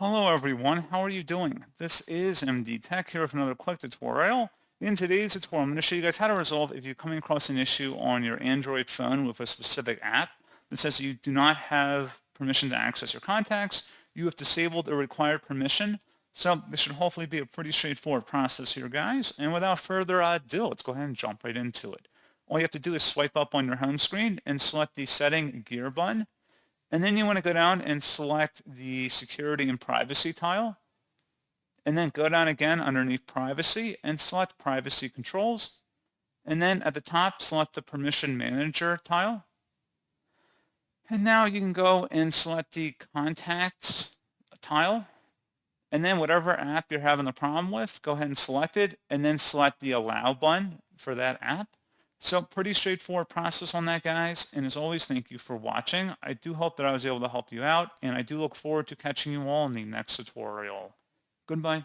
Hello everyone, how are you doing? This is MD Tech here with another quick tutorial. In today's tutorial, I'm going to show you guys how to resolve if you're coming across an issue on your Android phone with a specific app that says you do not have permission to access your contacts. You have disabled a required permission. So this should hopefully be a pretty straightforward process here, guys. And without further ado, let's go ahead and jump right into it. All you have to do is swipe up on your home screen and select the Setting Gear button. And then you want to go down and select the Security and Privacy tile. And then go down again underneath Privacy and select Privacy Controls. And then at the top, select the Permission Manager tile. And now you can go and select the Contacts tile. And then whatever app you're having a problem with, go ahead and select it, and then select the Allow button for that app. So pretty straightforward process on that, guys. And as always, thank you for watching. I do hope that I was able to help you out, and I do look forward to catching you all in the next tutorial. Goodbye.